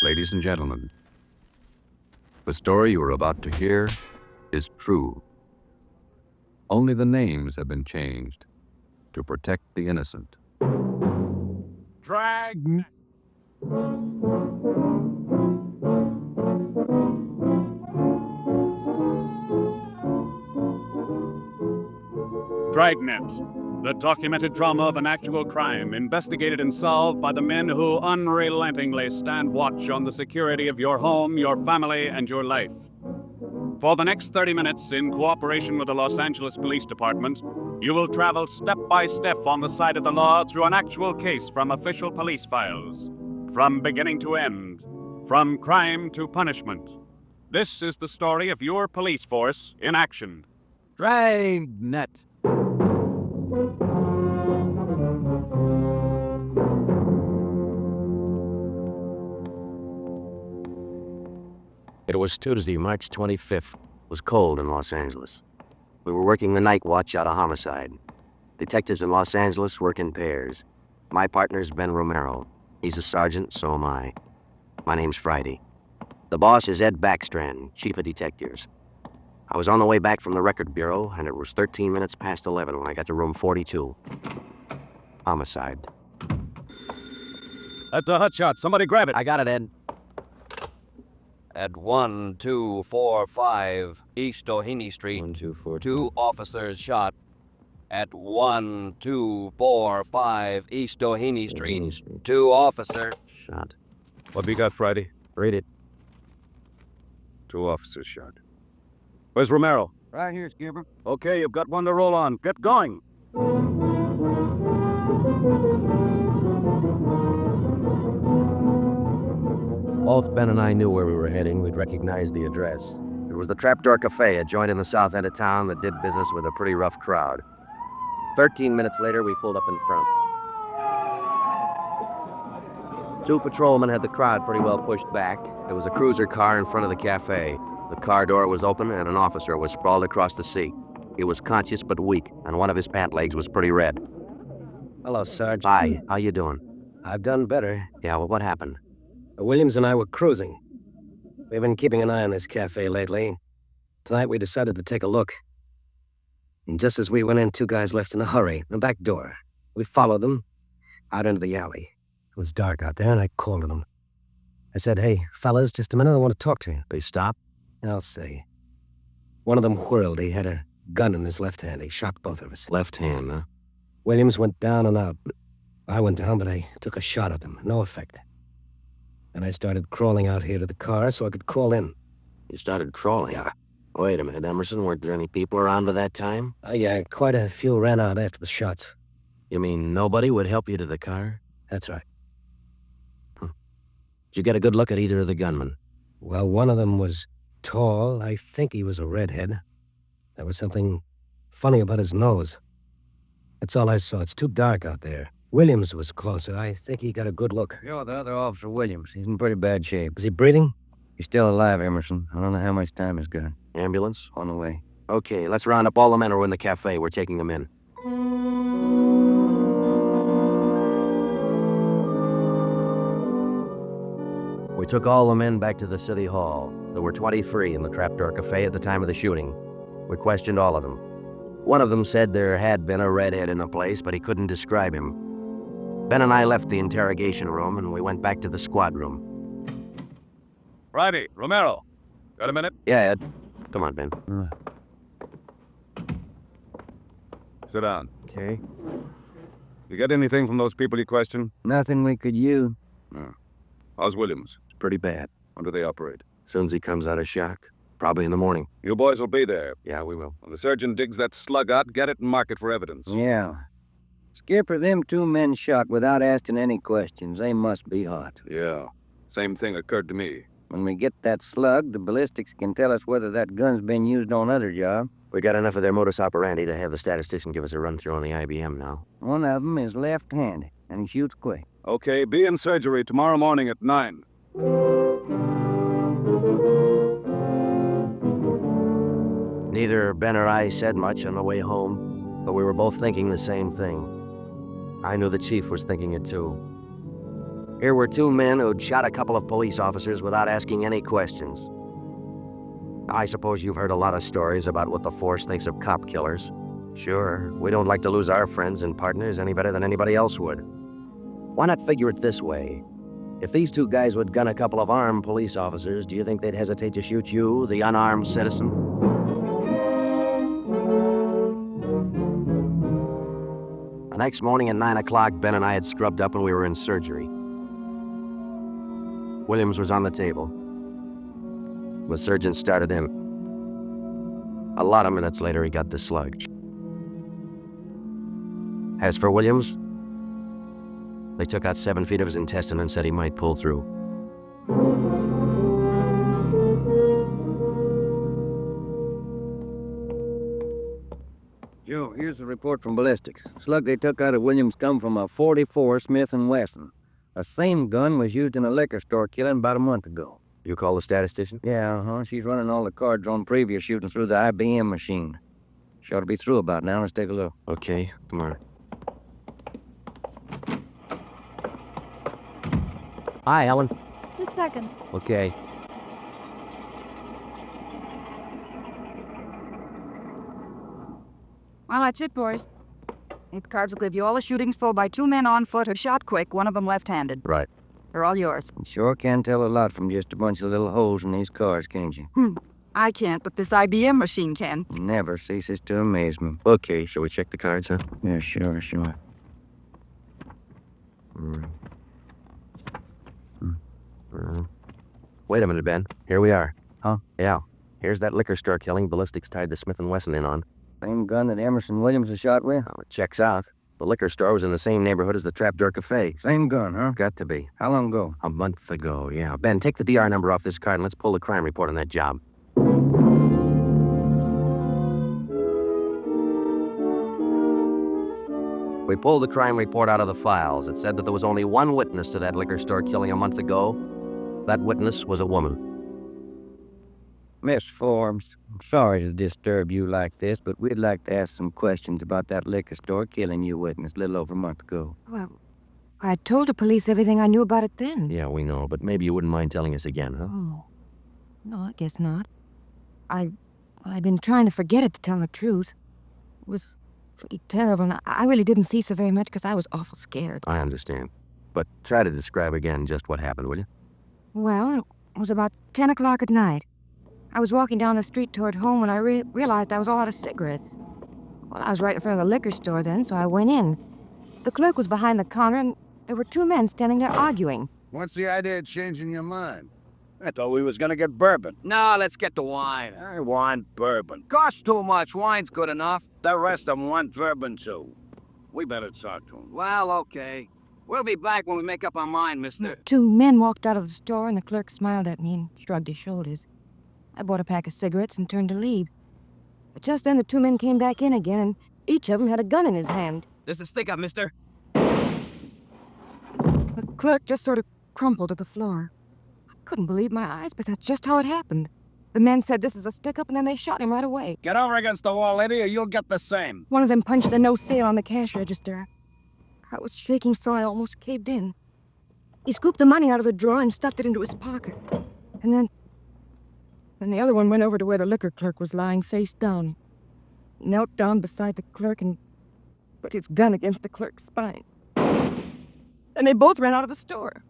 Ladies and gentlemen, the story you are about to hear is true. Only the names have been changed to protect the innocent. Dragnet. Dragnet, the documented drama of an actual crime investigated and solved by the men who unrelentingly stand watch on the security of your home, your family, and your life. For the next 30 minutes, in cooperation with the Los Angeles Police Department, you will travel step by step on the side of the law through an actual case from official police files. From beginning to end, from crime to punishment. This is the story of your police force in action. Dragnet. It was Tuesday, March 25th. It was cold in Los Angeles. We were working the night watch out of homicide. Detectives in Los Angeles work in pairs. My partner's Ben Romero. He's a sergeant, so am I. My name's Friday. The boss is Ed Backstrand, chief of detectives. I was on the way back from the record bureau, and it was 13 minutes past 11 when I got to room 42. Homicide. That's a hotshot. Somebody grab it. I got it, Ed. At 1245 East Doheny Street, 1242. 2 officers shot. At 1245 East Doheny Street, 2 officers Shot. What we got, Friday? Read it. 2 officers shot. Where's Romero? Right here, Skipper. Okay, you've got one to roll on. Get going. Both Ben and I knew where we were heading. We'd recognized the address. It was the Trapdoor Cafe, a joint in the south end of town that did business with a pretty rough crowd. 13 minutes later, we pulled up in front. 2 patrolmen had the crowd pretty well pushed back. There was a cruiser car in front of the cafe. The car door was open and an officer was sprawled across the seat. He was conscious but weak, and one of his pant legs was pretty red. Hello, Sarge. Hi, how you doing? I've done better. Yeah, well, what happened? Williams and I were cruising. We've been keeping an eye on this cafe lately. Tonight we decided to take a look. And just as we went in, 2 guys left in a hurry, the back door. We followed them out into the alley. It was dark out there, and I called to them. I said, "Hey, fellas, just a minute, I want to talk to you." They stopped? I'll say. One of them whirled. He had a gun in his left hand. He shot both of us. Left hand, huh? Williams went down and out. I went down, but I took a shot at him. No effect. And I started crawling out here to the car so I could crawl in. You started crawling? Yeah. Wait a minute, Emerson. Weren't there any people around by that time? Yeah, quite a few ran out after the shots. You mean nobody would help you to the car? That's right. Did you get a good look at either of the gunmen? Well, one of them was tall. I think he was a redhead. There was something funny about his nose. That's all I saw. It's too dark out there. Williams was closer. I think he got a good look. You're the other Officer Williams. He's in pretty bad shape. Is he breathing? He's still alive, Emerson. I don't know how much time he's got. Ambulance? On the way. Okay, let's round up all the men who are in the cafe. We're taking them in. We took all the men back to the city hall. There were 23 in the Trapdoor Cafe at the time of the shooting. We questioned all of them. One of them said there had been a redhead in the place, but he couldn't describe him. Ben and I left the interrogation room, and we went back to the squad room. Friday, Romero. Got a minute? Yeah, Ed. Come on, Ben. Sit down. Okay. You get anything from those people you questioned? Nothing we could use. No. How's Williams? It's pretty bad. When do they operate? As soon as he comes out of shock. Probably in the morning. You boys will be there. Yeah, we will. When the surgeon digs that slug out, get it and mark it for evidence. Yeah. Skipper, them 2 men shot without asking any questions. They must be hot. Yeah. Same thing occurred to me. When we get that slug, the ballistics can tell us whether that gun's been used on other job. We got enough of their modus operandi to have the statistician give us a run-through on the IBM now. One of them is left-handed, and he shoots quick. Okay, be in surgery tomorrow morning at 9. Neither Ben or I said much on the way home, but we were both thinking the same thing. I knew the chief was thinking it too. Here were two men who'd shot a couple of police officers without asking any questions. I suppose you've heard a lot of stories about what the force thinks of cop killers. Sure, we don't like to lose our friends and partners any better than anybody else would. Why not figure it this way? If these two guys would gun a couple of armed police officers, do you think they'd hesitate to shoot you, the unarmed citizen? The next morning at 9 o'clock, Ben and I had scrubbed up and we were in surgery. Williams was on the table. The surgeon started him. A lot of minutes later, he got the slug. As for Williams, they took out 7 feet of his intestine and said he might pull through. Joe, here's a report from ballistics. Slug they took out of Williams come from a .44 Smith & Wesson. The same gun was used in a liquor store killing about a month ago. You call the statistician? Yeah, She's running all the cards on previous shooting through the IBM machine. She ought to be through about now. Let's take a look. Okay, come on. Hi, Ellen. Just a second. Okay. Well, that's it, boys. Eighth cards will give you all the shootings full by 2 men on foot who shot quick, one of them left-handed. Right. They're all yours. You sure can tell a lot from just a bunch of little holes in these cars, can't you? I can't, but this IBM machine can. Never ceases to amaze me. Okay, shall we check the cards, huh? Yeah, sure. Wait a minute, Ben. Here we are. Huh? Yeah. Here's that liquor store killing ballistics tied the Smith & Wesson in on. Same gun that Emerson Williams was shot with? Well, it checks out. The liquor store was in the same neighborhood as the Trapdoor Cafe. Same gun, huh? Got to be. How long ago? A month ago, yeah. Ben, take the DR number off this card and let's pull the crime report on that job. We pulled the crime report out of the files. It said that there was only one witness to that liquor store killing a month ago. That witness was a woman. Miss Forbes, I'm sorry to disturb you like this, but we'd like to ask some questions about that liquor store killing you witnessed a little over a month ago. Well, I told the police everything I knew about it then. Yeah, we know, but maybe you wouldn't mind telling us again, huh? Oh. No, I guess not. I've been trying to forget it, to tell the truth. It was pretty terrible, and I really didn't see so very much because I was awful scared. I understand. But try to describe again just what happened, will you? Well, it was about 10 o'clock at night. I was walking down the street toward home when I realized I was all out of cigarettes. Well, I was right in front of the liquor store then, so I went in. The clerk was behind the counter, and there were 2 men standing there arguing. What's the idea of changing your mind? I thought we was gonna get bourbon. No, let's get the wine. I want bourbon. Costs too much. Wine's good enough. The rest of them want bourbon too. We better talk to them. Well, okay. We'll be back when we make up our mind, mister. 2 men walked out of the store, and the clerk smiled at me and shrugged his shoulders. I bought a pack of cigarettes and turned to leave. But just then the 2 men came back in again, and each of them had a gun in his hand. This is stick up, mister. The clerk just sort of crumpled to the floor. I couldn't believe my eyes, but that's just how it happened. The men said this is a stick-up, and then they shot him right away. Get over against the wall, lady, or you'll get the same. One of them punched a no sale on the cash register. I was shaking so I almost caved in. He scooped the money out of the drawer and stuffed it into his pocket. And then the other one went over to where the liquor clerk was lying face down. He knelt down beside the clerk and put his gun against the clerk's spine. And they both ran out of the store.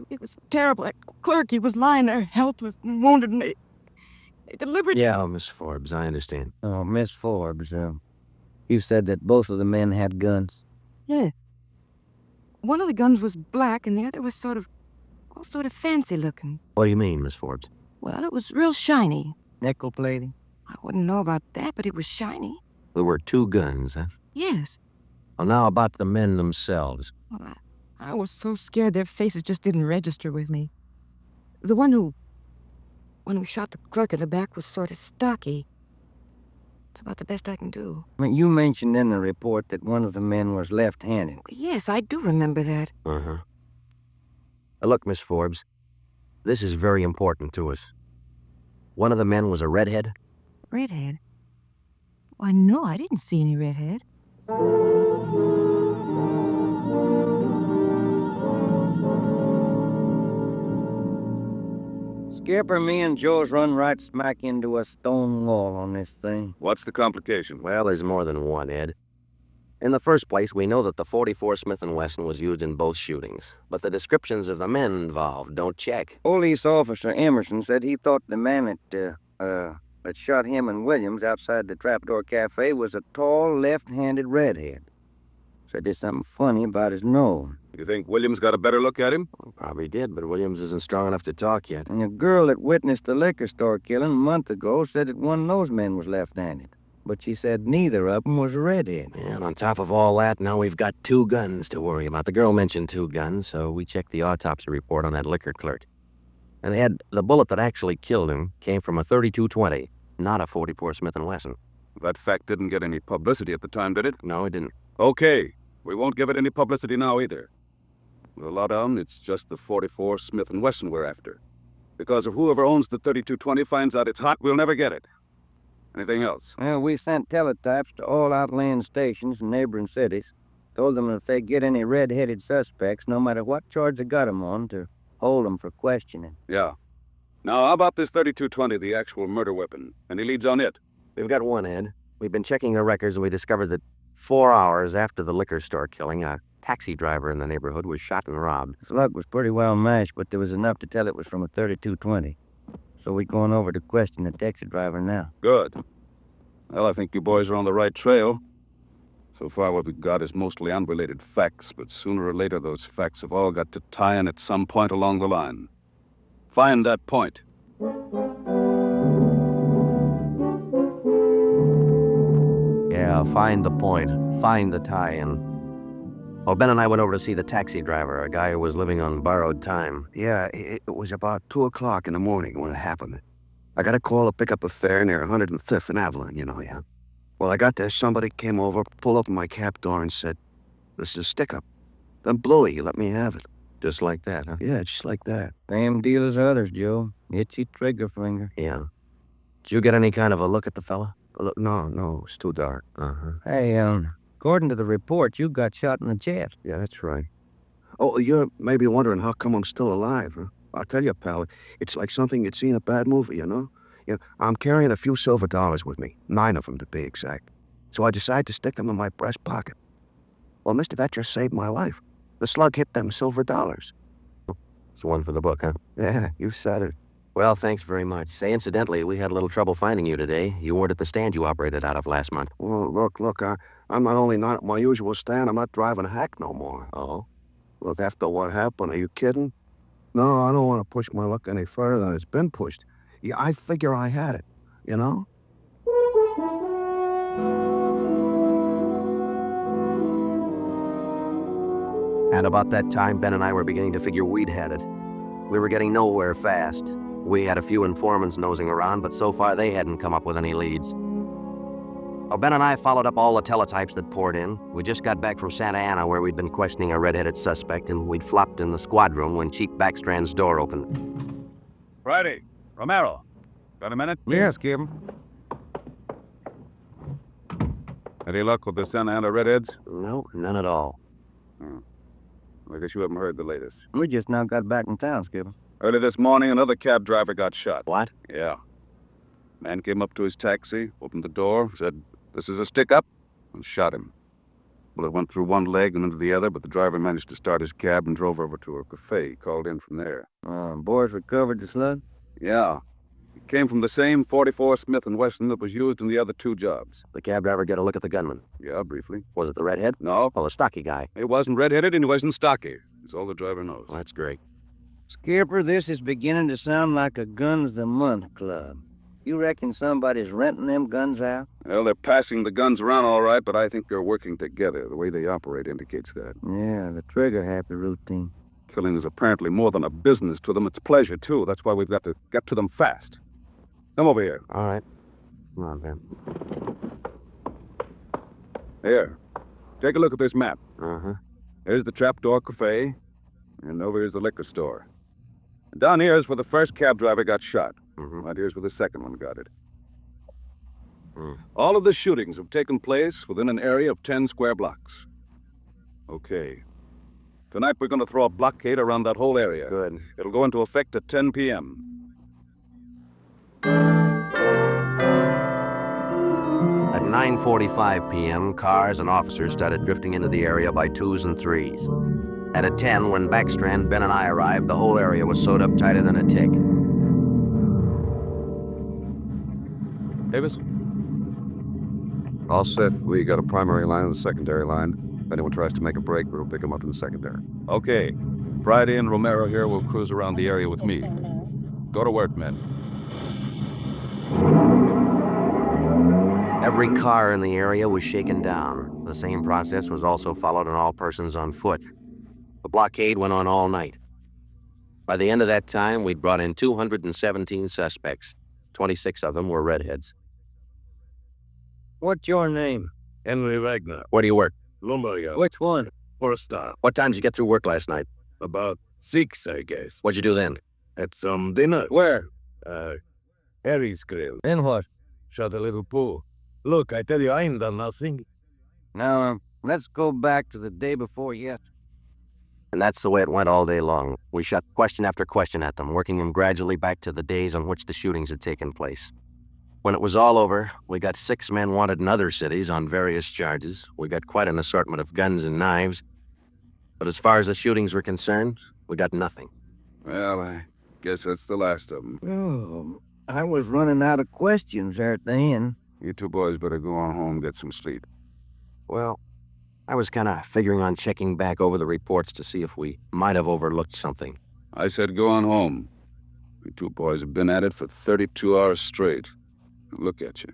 It was terrible. That clerk, he was lying there helpless and wounded, and they deliberately... Yeah, Miss Forbes, I understand. Oh, Miss Forbes, you said that both of the men had guns. Yeah. One of the guns was black, and the other was sort of fancy looking. What do you mean, Miss Forbes? Well, it was real shiny. Nickel plating? I wouldn't know about that, but it was shiny. There were 2 guns, huh? Yes. Well, now about the men themselves. Well, I was so scared their faces just didn't register with me. The one who shot the clerk in the back was sort of stocky. It's about the best I can do. You mentioned in the report that one of the men was left-handed. Yes, I do remember that. Uh-huh. Look, Miss Forbes, this is very important to us. One of the men was a redhead. Redhead? Why, no, I didn't see any redhead. Skipper, me and Joe's run right smack into a stone wall on this thing. What's the complication? Well, there's more than one, Ed. In the first place, we know that the .44 Smith & Wesson was used in both shootings, but the descriptions of the men involved don't check. Police officer Emerson said he thought the man that shot him and Williams outside the Trapdoor Cafe was a tall, left-handed redhead. Said there's something funny about his nose. You think Williams got a better look at him? Well, probably did, but Williams isn't strong enough to talk yet. And a girl that witnessed the liquor store killing a month ago said that one of those men was left-handed. But she said neither of them was a redhead. And on top of all that, now we've got 2 guns to worry about. The girl mentioned 2 guns, so we checked the autopsy report on that liquor clerk. And Ed, the bullet that actually killed him came from a .32-20, not a .44 Smith & Wesson. That fact didn't get any publicity at the time, did it? No, it didn't. Okay. We won't give it any publicity now either. With a lowdown, it's just the .44 Smith & Wesson we're after. Because if whoever owns the .32-20 finds out it's hot, we'll never get it. Anything else? Well, we sent teletypes to all outlying stations in neighboring cities. Told them if they get any red-headed suspects, no matter what charge they got them on, to hold them for questioning. Yeah. Now, how about this .32-20, the actual murder weapon? Any leads on it? We've got one, Ed. We've been checking the records and we discovered that 4 hours after the liquor store killing, a taxi driver in the neighborhood was shot and robbed. His luck was pretty well matched, but there was enough to tell it was from a .32-20. So we're going over to question the taxi driver now. Good. Well, I think you boys are on the right trail. So far, what we've got is mostly unrelated facts, but sooner or later, those facts have all got to tie in at some point along the line. Find that point. Yeah, find the point. Find the tie-in. Well, Ben and I went over to see the taxi driver, a guy who was living on borrowed time. Yeah, it was about 2 o'clock in the morning when it happened. I got a call to pick up a fare near 105th and Avalon, yeah. Well, I got there, somebody came over, pulled open my cab door and said, "This is a stick-up." Then Bluey let me have it. Just like that, huh? Yeah, just like that. Same deal as others, Joe. Itchy trigger finger. Yeah. Did you get any kind of a look at the fella? Look, no, it's too dark. Uh-huh. Hey, according to the report, you got shot in the chest. Yeah, that's right. Oh, you're maybe wondering how come I'm still alive, huh? I'll tell you, pal, it's like something you'd see in a bad movie, you know? I'm carrying a few silver dollars with me, 9 of them to be exact. So I decided to stick them in my breast pocket. Well, Mr. That just saved my life. The slug hit them silver dollars. It's one for the book, huh? Yeah, you said it. Well, thanks very much. Say, incidentally, we had a little trouble finding you today. You weren't at the stand you operated out of last month. Well, look, I'm not only not at my usual stand, I'm not driving a hack no more. Oh? Look, after what happened, are you kidding? No, I don't want to push my luck any further than it's been pushed. Yeah, I figure I had it, you know? And about that time, Ben and I were beginning to figure we'd had it. We were getting nowhere fast. We had a few informants nosing around, but so far they hadn't come up with any leads. Well, Ben and I followed up all the teletypes that poured in. We just got back from Santa Ana, where we'd been questioning a red-headed suspect, and we'd flopped in the squad room when Chief Backstrand's door opened. Friday. Romero. Got a minute? Yes, Skipper. Any luck with the Santa Ana Redheads? No, none at all. I guess you haven't heard the latest. We just now got back in town, Skipper. Early this morning, another cab driver got shot. What? Yeah. Man came up to his taxi, opened the door, said, "This is a stick-up," and shot him. Well, it went through one leg and into the other, but the driver managed to start his cab and drove over to a cafe. He called in from there. Boys recovered the slug? Yeah. It came from the same .44 Smith & Wesson that was used in the other 2 jobs. The cab driver get a look at the gunman. Yeah, briefly. Was it the redhead? No. Oh, the stocky guy. He wasn't red-headed and he wasn't stocky. That's all the driver knows. Well, that's great. Skipper, this is beginning to sound like a Guns the Month club. You reckon somebody's renting them guns out? Well, they're passing the guns around all right, but I think they're working together. The way they operate indicates that. Yeah, the trigger-happy routine. Killing is apparently more than a business to them. It's pleasure, too. That's why we've got to get to them fast. Come over here. All right. Come on, Ben. Here. Take a look at this map. Uh-huh. Here's the Trapdoor Cafe, and over here's the liquor store. And down here is where the first cab driver got shot. Mm-hmm. Right here's where the second one got it. All of the shootings have taken place within an area of 10 square blocks. Okay. Tonight we're going to throw a blockade around that whole area. Good. It'll go into effect at 10 p.m. 9:45 p.m., cars and officers started drifting into the area by twos and threes. At 10, when Backstrand, Ben, and I arrived, the whole area was sewed up tighter than a tick. Davis? All set. We got a primary line and a secondary line. If anyone tries to make a break, we'll pick them up in the secondary. Okay. Friday and Romero here will cruise around the area with me. Go to work, men. Every car in the area was shaken down. The same process was also followed on all persons on foot. The blockade went on all night. By the end of that time, we'd brought in 217 suspects. 26 of them were redheads. What's your name? Henry Wagner. Where do you work? Lumberyard. Which one? First star. What time did you get through work last night? About 6, I guess. What'd you do then? Had some dinner. Where? Harry's grill. Then what? Shot a little pool. Look, I tell you, I ain't done nothing. Now, let's go back to the day before yet. And that's the way it went all day long. We shot question after question at them, working them gradually back to the days on which the shootings had taken place. When it was all over, we got 6 men wanted in other cities on various charges. We got quite an assortment of guns and knives. But as far as the shootings were concerned, we got nothing. Well, I guess that's the last of them. Oh, I was running out of questions there at the end. You two boys better go on home and get some sleep. Well, I was kind of figuring on checking back over the reports to see if we might have overlooked something. I said go on home. You two boys have been at it for 32 hours straight. Look at you.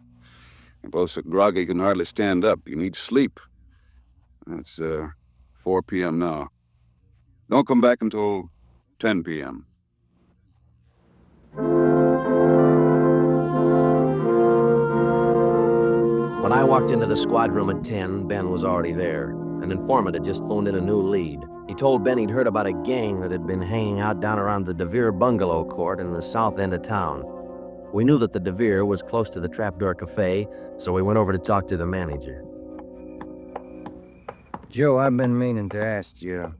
You're both so groggy you can hardly stand up. You need sleep. It's 4 p.m. now. Don't come back until 10 p.m. When I walked into the squad room at 10, Ben was already there. An informant had just phoned in a new lead. He told Ben he'd heard about a gang that had been hanging out down around the DeVere bungalow court in the south end of town. We knew that the DeVere was close to the Trapdoor Cafe, so we went over to talk to the manager. Joe, I've been meaning to ask you.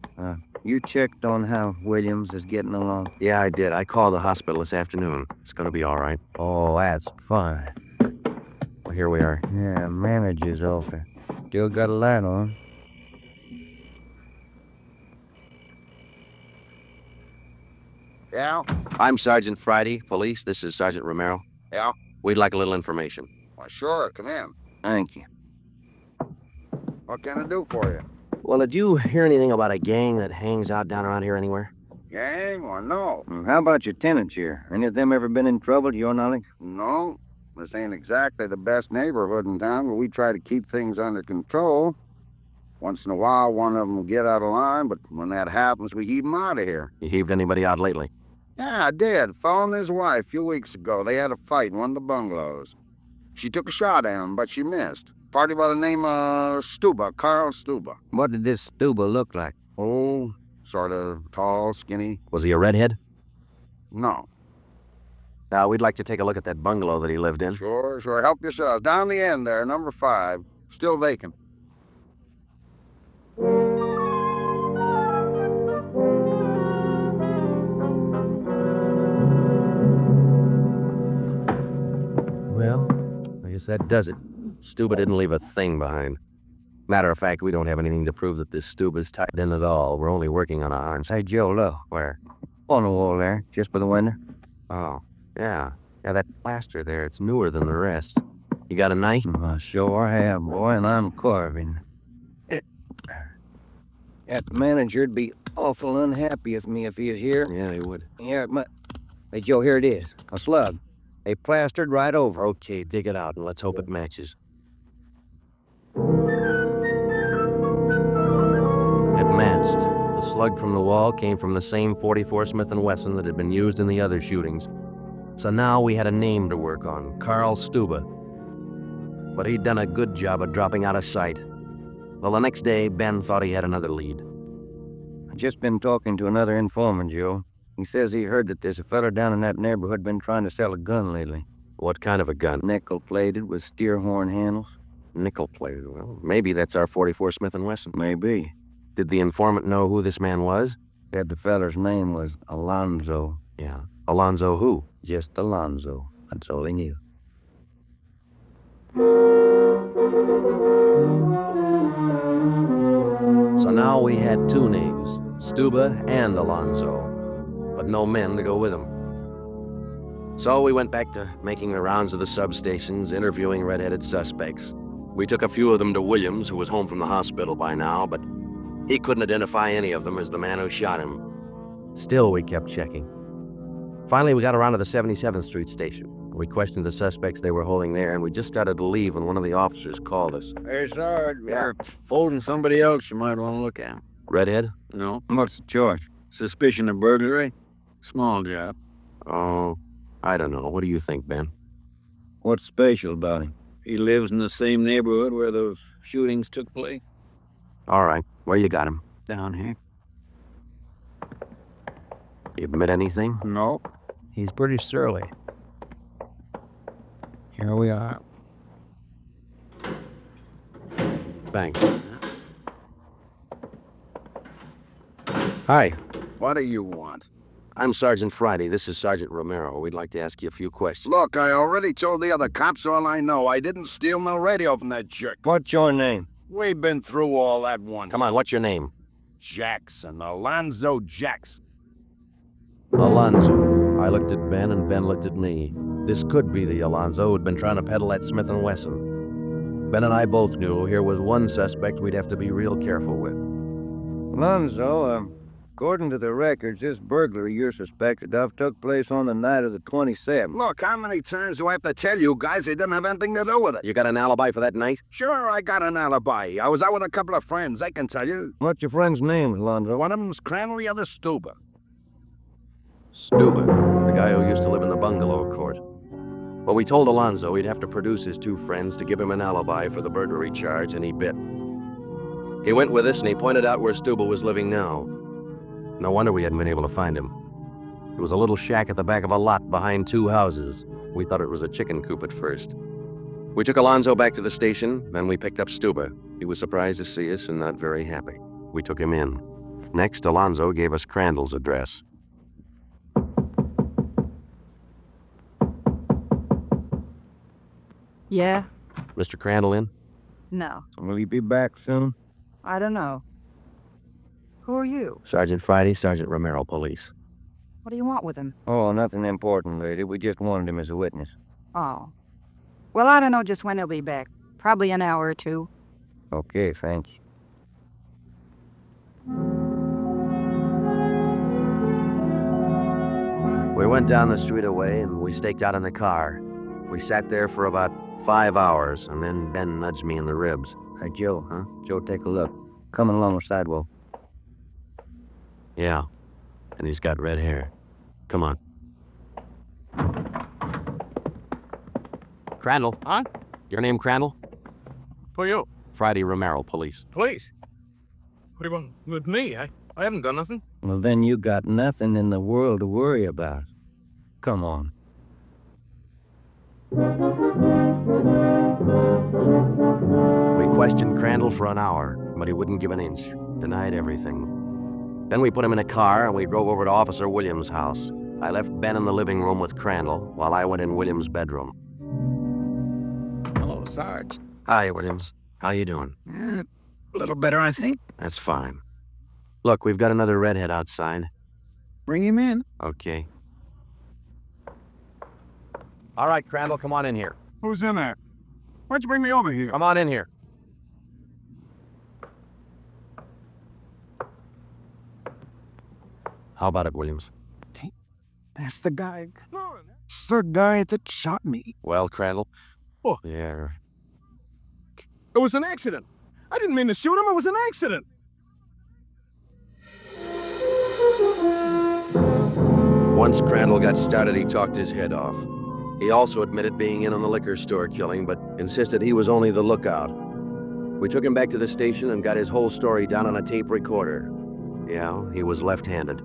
You checked on how Williams is getting along? Yeah, I did. I called the hospital this afternoon. It's gonna be all right. Oh, that's fine. Well, here we are. Yeah, manager's office. Still got a light on. Yeah? I'm Sergeant Friday, police. This is Sergeant Romero. Yeah? We'd like a little information. Well, sure, come in. Thank you. What can I do for you? Well, did you hear anything about a gang that hangs out down around here anywhere? Gang or no? How about your tenants here? Any of them ever been in trouble to your knowledge? No. This ain't exactly the best neighborhood in town, but we try to keep things under control. Once in a while, one of them will get out of line, but when that happens, we heave them out of here. You heaved anybody out lately? Yeah, I did. Phoned his wife a few weeks ago. They had a fight in one of the bungalows. She took a shot at him, but she missed. Party by the name of Stuba, Carl Stuba. What did this Stuba look like? Oh, sort of tall, skinny. Was he a redhead? No. We'd like to take a look at that bungalow that he lived in. Sure. Help yourself. Down the end there, number 5. Still vacant. Well, I guess that does it. Stuba didn't leave a thing behind. Matter of fact, we don't have anything to prove that this Stuba's tied in at all. We're only working on a hunch. Hey, Joe, look. Where? On the wall there, just by the window. Oh, yeah. Yeah, that plaster there, it's newer than the rest. You got a knife? I sure have, boy, and I'm carving. That manager'd be awful unhappy with me if he was here. Yeah, he would. Yeah, but... Hey, Joe, here it is. A slug. They plastered right over. Okay, dig it out and let's hope it matches. It matched. The slug from the wall came from the same .44 Smith & Wesson that had been used in the other shootings. So now we had a name to work on, Carl Stuba. But he'd done a good job of dropping out of sight. Well, the next day, Ben thought he had another lead. I just been talking to another informant, Joe. He says he heard that there's a fella down in that neighborhood been trying to sell a gun lately. What kind of a gun? Nickel-plated with steer horn handles. Nickel-plated? Well, maybe that's our .44 Smith & Wesson. Maybe. Did the informant know who this man was? Said the feller's name was Alonzo. Yeah. Alonzo who? Just Alonzo. That's all he knew. So now we had two names, Stuba and Alonzo, but no men to go with them. So we went back to making the rounds of the substations, interviewing red-headed suspects. We took a few of them to Williams, who was home from the hospital by now, but he couldn't identify any of them as the man who shot him. Still, we kept checking. Finally, we got around to the 77th Street station. We questioned the suspects they were holding there, and we just started to leave when one of the officers called us. Hey, Sarge, we're folding somebody else you might want to look at. Redhead? No. What's the charge? Suspicion of burglary? Small job. Oh, I don't know. What do you think, Ben? What's special about him? He lives in the same neighborhood where those shootings took place. All right. Where you got him? Down here. You admit anything? No. He's pretty surly. Here we are. Thanks. Hi. What do you want? I'm Sergeant Friday. This is Sergeant Romero. We'd like to ask you a few questions. Look, I already told the other cops all I know. I didn't steal no radio from that jerk. What's your name? We've been through all that once. Come on, what's your name? Jackson. Alonzo Jackson. Alonzo. I looked at Ben, and Ben looked at me. This could be the Alonzo who'd been trying to peddle that Smith & Wesson. Ben and I both knew here was one suspect we'd have to be real careful with. Alonzo, according to the records, this burglary you're suspected of took place on the night of the 27th. Look, how many times do I have to tell you guys they didn't have anything to do with it? You got an alibi for that night? Sure, I got an alibi. I was out with a couple of friends, I can tell you. What's your friend's name, Alonzo? One of them's Crandall, the other Stuba. Stuba, the guy who used to live in the bungalow court. Well, we told Alonzo he'd have to produce his two friends to give him an alibi for the burglary charge, and he bit. He went with us, and he pointed out where Stuba was living now. No wonder we hadn't been able to find him. It was a little shack at the back of a lot behind two houses. We thought it was a chicken coop at first. We took Alonzo back to the station, then we picked up Stuba. He was surprised to see us and not very happy. We took him in. Next, Alonzo gave us Crandall's address. Yeah? Mr. Crandall in? No. Will he be back soon? I don't know. Who are you? Sergeant Friday, Sergeant Romero, police. What do you want with him? Oh, nothing important, lady. We just wanted him as a witness. Oh. Well, I don't know just when he'll be back. Probably an hour or two. Okay, thank you. We went down the street away and we staked out in the car. We sat there for about 5 hours, and then Ben nudged me in the ribs. Hey, Joe, huh? Joe, take a look. Coming along the sidewalk. Yeah, and he's got red hair. Come on. Crandall. Huh? Your name Crandall? Who are you? Friday Romero, police. Police? What do you want with me? I haven't done nothing. Well, then you got nothing in the world to worry about. Come on. We questioned Crandall for an hour, but he wouldn't give an inch. Denied everything. Then we put him in a car and we drove over to Officer Williams' house. I left Ben in the living room with Crandall while I went in Williams' bedroom. Hello, Sarge. Hi, Williams. How you doing? A little better, I think. That's fine. Look, we've got another redhead outside. Bring him in. Okay. All right, Crandall, come on in here. Who's in there? Why'd you bring me over here? Come on in here. How about it, Williams? That's the guy. It's the guy that shot me. Well, Crandall? Oh. Yeah. It was an accident. I didn't mean to shoot him. It was an accident. Once Crandall got started, he talked his head off. He also admitted being in on the liquor store killing, but insisted he was only the lookout. We took him back to the station and got his whole story down on a tape recorder. Yeah, he was left-handed.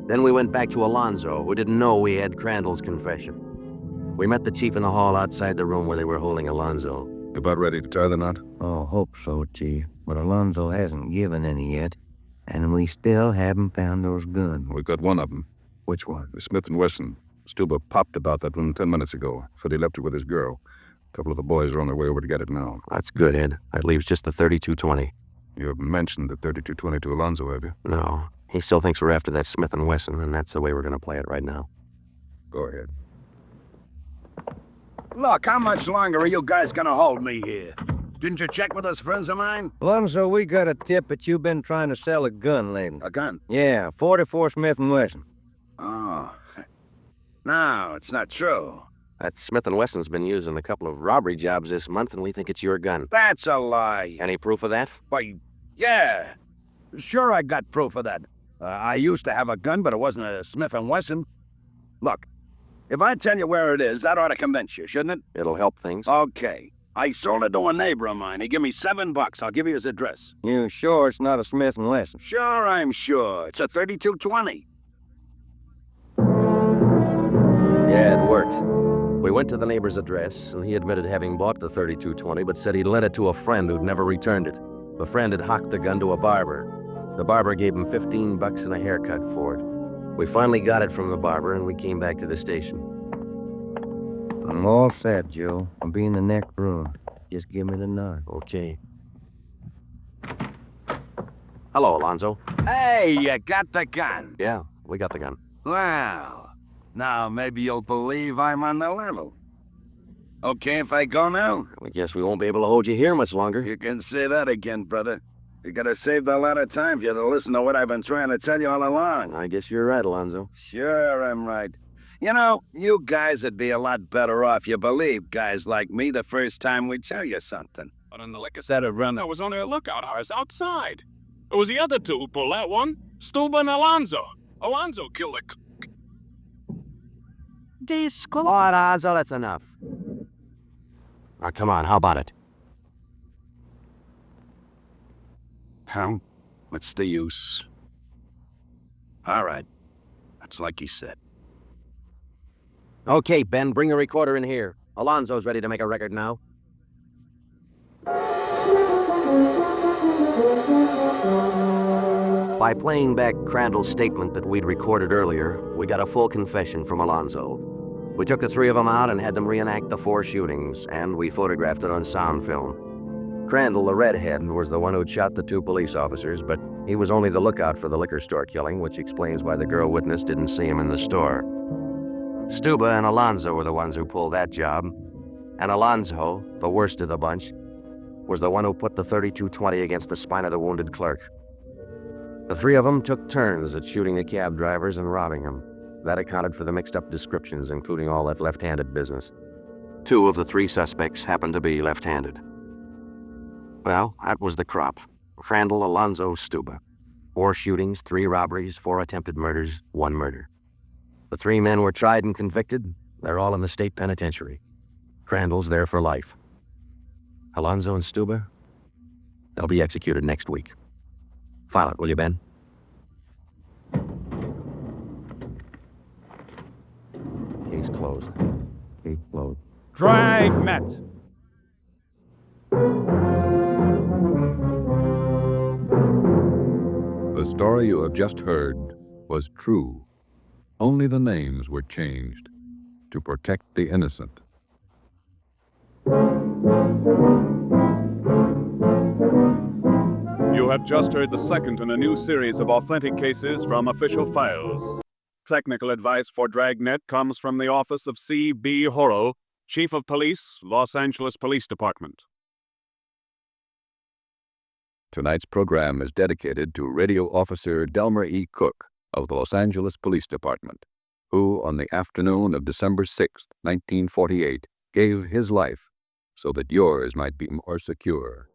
Then we went back to Alonzo, who didn't know we had Crandall's confession. We met the chief in the hall outside the room where they were holding Alonzo. About ready to tie the knot? Oh, hope so, Chief. But Alonzo hasn't given any yet, and we still haven't found those guns. We got one of them. Which one? The Smith & Wesson. Stuba popped about that one 10 minutes ago. Said he left it with his girl. A couple of the boys are on their way over to get it now. That's good, Ed. That leaves just the 3220. You haven't mentioned the 3220 to Alonzo, have you? No, he still thinks we're after that Smith & Wesson, and that's the way we're going to play it right now. Go ahead. Look, how much longer are you guys gonna hold me here? Didn't you check with those friends of mine? Alonzo, we got a tip that you've been trying to sell a gun lately. A gun? Yeah, 44 Smith & Wesson. Oh. No, it's not true. That Smith & Wesson's been used in a couple of robbery jobs this month, and we think it's your gun. That's a lie. Any proof of that? Why, yeah. Sure, I got proof of that. I used to have a gun, but it wasn't a Smith & Wesson. Look, if I tell you where it is, that ought to convince you, shouldn't it? It'll help things. Okay. I sold it to a neighbor of mine. He gave me $7. I'll give you his address. You sure it's not a Smith & Wesson? Sure, I'm sure. It's a 3220. Yeah, it worked. We went to the neighbor's address, and he admitted having bought the 3220, but said he'd lent it to a friend who'd never returned it. The friend had hocked the gun to a barber. The barber gave him $15 and a haircut for it. We finally got it from the barber, and we came back to the station. I'm all set, Joe. I'll be in the next room. Just give me the nod. Okay. Hello, Alonzo. Hey, you got the gun. Yeah, we got the gun. Well, now maybe you'll believe I'm on the level. Okay if I go now? I guess we won't be able to hold you here much longer. You can say that again, brother. You gotta save a lot of time for you to listen to what I've been trying to tell you all along. I guess you're right, Alonzo. Sure, I'm right. You know, you guys would be a lot better off you believe guys like me the first time we tell you something. But on the liquor set of run, there was only a lookout house outside. It was the other two who pulled that one, Stuba and Alonzo. Alonzo killed the cook. All right, Alonzo, that's enough. Now, come on, how about it? How? What's the use? All right. That's like he said. Okay, Ben, bring the recorder in here. Alonzo's ready to make a record now. By playing back Crandall's statement that we'd recorded earlier, we got a full confession from Alonzo. We took the three of them out and had them reenact the 4 shootings, and we photographed it on sound film. Crandall, the redhead, was the one who'd shot the 2 police officers, but he was only the lookout for the liquor store killing, which explains why the girl witness didn't see him in the store. Stuba and Alonzo were the ones who pulled that job, and Alonzo, the worst of the bunch, was the one who put the 3220 against the spine of the wounded clerk. The 3 of them took turns at shooting the cab drivers and robbing them. That accounted for the mixed-up descriptions, including all that left-handed business. 2 of the 3 suspects happened to be left-handed. Well, that was the crop. Crandall, Alonzo, Stuba. 4 shootings, 3 robberies, 4 attempted murders, 1 murder. The 3 men were tried and convicted. They're all in the state penitentiary. Crandall's there for life. Alonzo and Stuba, they'll be executed next week. File it, will you, Ben? Case closed. Case closed. Dragnet. The story you have just heard was true. Only the names were changed to protect the innocent. You have just heard the second in a new series of authentic cases from official files. Technical advice for Dragnet comes from the office of C.B. Horrow, Chief of Police, Los Angeles Police Department. Tonight's program is dedicated to Radio Officer Delmer E. Cook of the Los Angeles Police Department, who, on the afternoon of December 6, 1948, gave his life so that yours might be more secure.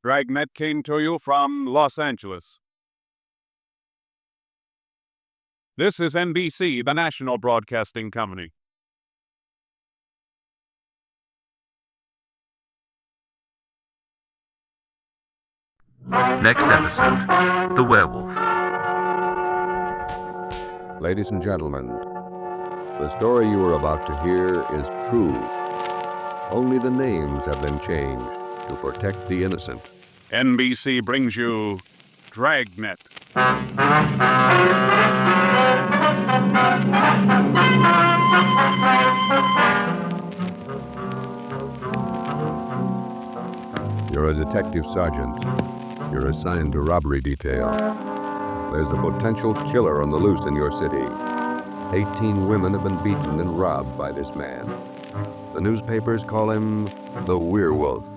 Dragnet came to you from Los Angeles. This is NBC, the national broadcasting company. Next episode, The Werewolf. Ladies and gentlemen, the story you are about to hear is true. Only the names have been changed to protect the innocent. NBC brings you Dragnet. detective sergeant. You're assigned to robbery detail. There's a potential killer on the loose in your city. 18 women have been beaten and robbed by this man. The newspapers call him the Werewolf.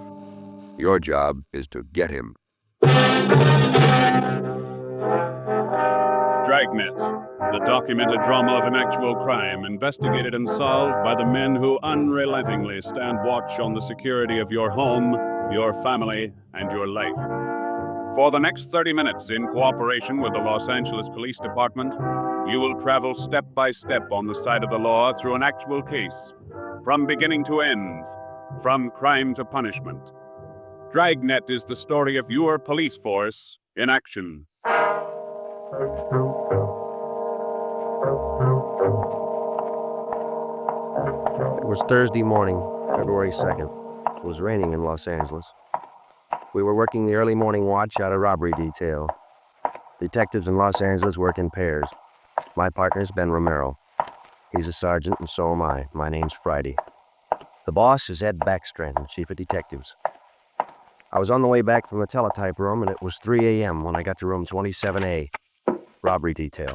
Your job is to get him. Dragnet, the documented drama of an actual crime investigated and solved by the men who unrelentingly stand watch on the security of your home, your family, and your life. For the next 30 minutes, in cooperation with the Los Angeles Police Department, you will travel step by step on the side of the law through an actual case, from beginning to end, from crime to punishment. Dragnet is the story of your police force in action. It was Thursday morning, February 2nd. It was raining in Los Angeles. We were working the early morning watch out of robbery detail. Detectives in Los Angeles work in pairs. My partner's Ben Romero. He's a sergeant, and so am I. My name's Friday. The boss is Ed Backstrand, chief of detectives. I was on the way back from the teletype room, and it was 3 a.m. when I got to room 27A, robbery detail.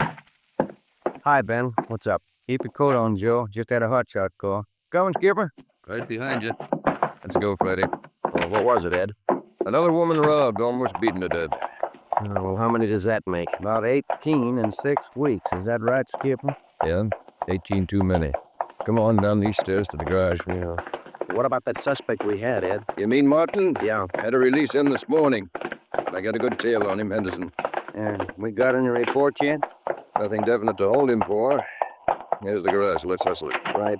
Hi, Ben. What's up? Keep your coat on, Joe. Just had a hotshot call. Coming, Skipper? Right behind you. Let's go, Friday. Well, what was it, Ed? Another woman robbed, almost beaten to death. Well, how many does that make? About 18 in 6 weeks. Is that right, Skipper? Yeah, 18 too many. Come on down these stairs to the garage. Yeah. What about that suspect we had, Ed? You mean Martin? Yeah. Had to release him this morning. I got a good tail on him, Henderson. We got any report yet? Nothing definite to hold him for. Here's the garage. Let's hustle it. Right.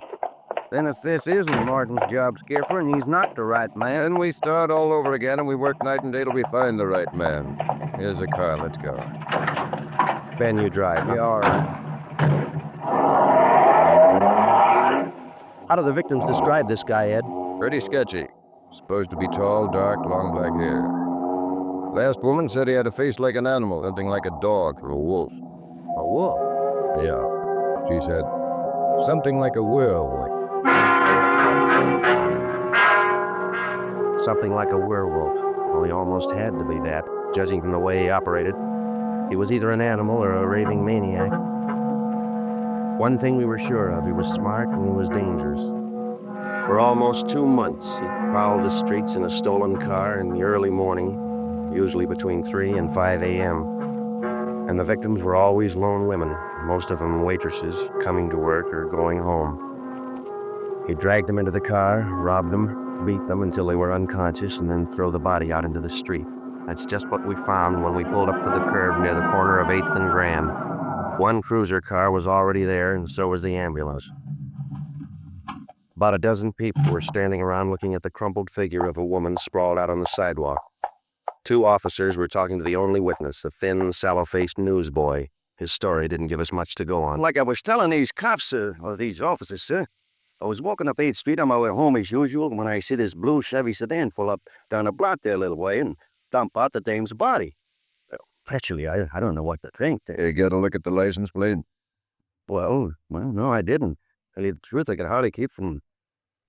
Then if this isn't Martin's job, Skipper, and he's not the right man... Then we start all over again, and we work night and day till we find the right man. Here's a car. Let's go. Ben, you drive. Yeah, all right. How do the victims describe this guy, Ed? Pretty sketchy. Supposed to be tall, dark, long black hair. Last woman said he had a face like an animal, something like a dog or a wolf. A wolf? Yeah. She said, something like a werewolf. Something like a werewolf. Well, he almost had to be that, judging from the way he operated. He was either an animal or a raving maniac. One thing we were sure of, he was smart and he was dangerous. For almost 2 months, he prowled the streets in a stolen car in the early morning, usually between 3 and 5 a.m. And the victims were always lone women, most of them waitresses, coming to work or going home. He'd drag them into the car, rob them, beat them until they were unconscious, and then throw the body out into the street. That's just what we found when we pulled up to the curb near the corner of 8th and Grand. One cruiser car was already there, and so was the ambulance. About a dozen people were standing around looking at the crumpled figure of a woman sprawled out on the sidewalk. 2 officers were talking to the only witness, a thin, sallow-faced newsboy. His story didn't give us much to go on. Like I was telling these cops, or these officers, sir, I was walking up 8th Street on my way home as usual when I see this blue Chevy sedan pull up down the block there a little way and dump out the dame's body. Actually, I don't know what to think. You got to look at the license plate? Well, no, I didn't. Tell you the truth, I could hardly keep from...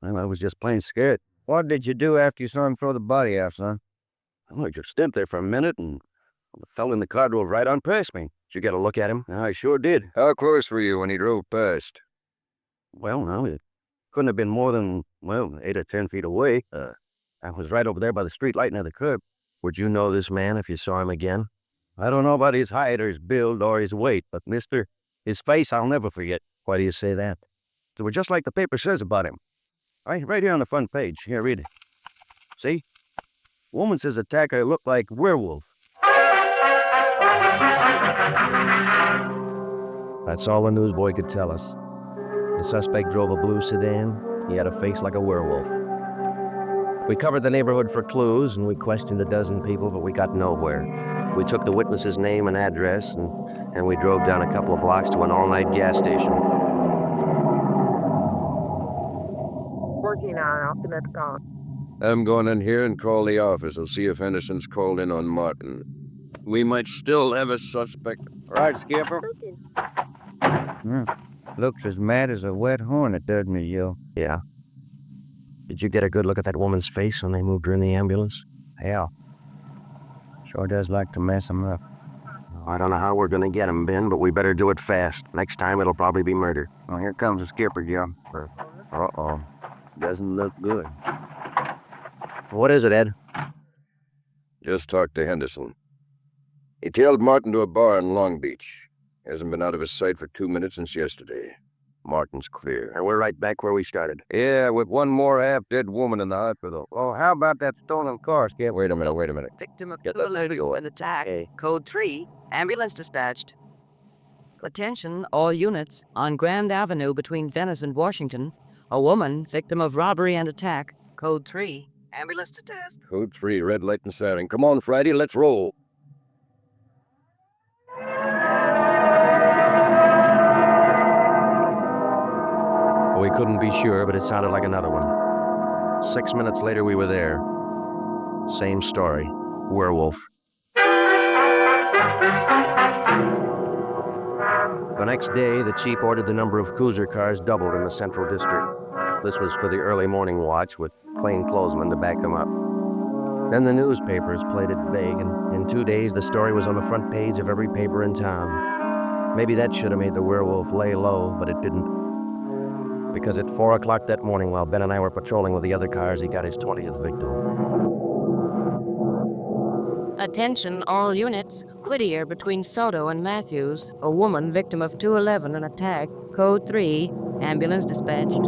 Well, I was just plain scared. What did you do after you saw him throw the body out, son? Well, I just stood there for a minute, and the fellow in the car drove right on past me. Did you get a look at him? I sure did. How close were you when he drove past? Well, no, it couldn't have been more than, 8 or 10 feet away. I was right over there by the street light near the curb. Would you know this man if you saw him again? I don't know about his height or his build or his weight, but mister, his face I'll never forget. Why do you say that? They were just like the paper says about him. Right here on the front page. Here, read it. See? Woman says attacker looked like werewolf. That's all the newsboy could tell us. The suspect drove a blue sedan. He had a face like a werewolf. We covered the neighborhood for clues, and we questioned a dozen people, but we got nowhere. We took the witness's name and address, and we drove down a couple of blocks to an all-night gas station. Working on Optimus call. I'm going in here and call the office. I'll see if Henderson's called in on Martin. We might still have a suspect. Right, Skipper? Looks as mad as a wet hornet, doesn't it, Yo? Yeah. Did you get a good look at that woman's face when they moved her in the ambulance? Hell, sure does like to mess 'em up. I don't know how we're gonna get him, Ben, but we better do it fast. Next time it'll probably be murder. Well, here comes the skipper, Joe. Uh-oh. Doesn't look good. What is it, Ed? Just talked to Henderson. He tailed Martin to a bar in Long Beach. Hasn't been out of his sight for 2 minutes since yesterday. Martin's clear. And we're right back where we started. Yeah, with one more half-dead woman in the hospital. Well, how about that stolen car, Skip? Wait a minute. Victim of an attack. Hey. Code 3. Ambulance dispatched. Attention, all units. On Grand Avenue between Venice and Washington. A woman, victim of robbery and attack. Code 3. Ambulance to task. Code 3, red light and siren. Come on, Friday, let's roll. We couldn't be sure, but it sounded like another one. 6 minutes later, we were there. Same story. Werewolf. The next day, the chief ordered the number of cruiser cars doubled in the Central District. This was for the early morning watch with plainclothesmen to back them up. Then the newspapers played it big, and in 2 days, the story was on the front page of every paper in town. Maybe that should have made the werewolf lay low, but it didn't. Because at 4 o'clock that morning, while Ben and I were patrolling with the other cars, he got his 20th victim. Attention, all units. Whittier between Soto and Matthews. A woman, victim of 211 and attack. Code 3. Ambulance dispatched.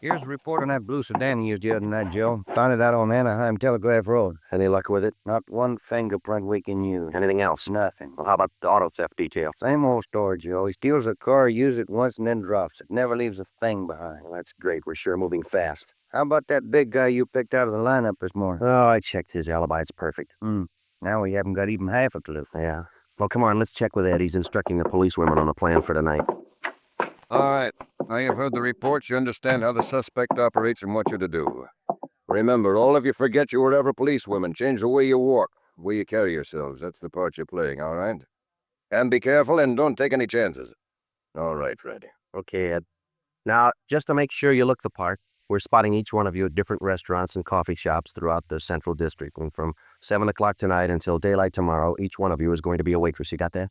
Here's a report on that blue sedan you used the other night, Joe. Found it out on Anaheim Telegraph Road. Any luck with it? Not one fingerprint we can use. Anything else? Nothing. Well, how about the auto theft detail? Same old story, Joe. He steals a car, uses it once, and then drops it. Never leaves a thing behind. Well, that's great. We're sure moving fast. How about that big guy you picked out of the lineup this morning? Oh, I checked his alibi. It's perfect. Now we haven't got even half a clue. Yeah. Well, come on, let's check with Ed. He's instructing the policewomen on a plan for tonight. All right. Now you've heard the reports, you understand how the suspect operates and what you're to do. Remember, all of you forget you were ever policewomen. Change the way you walk, the way you carry yourselves. That's the part you're playing, all right? And be careful and don't take any chances. All right, Freddy. Okay, Ed. Now, just to make sure you look the part, we're spotting each one of you at different restaurants and coffee shops throughout the Central District. And from 7 o'clock tonight until daylight tomorrow, each one of you is going to be a waitress. You got that?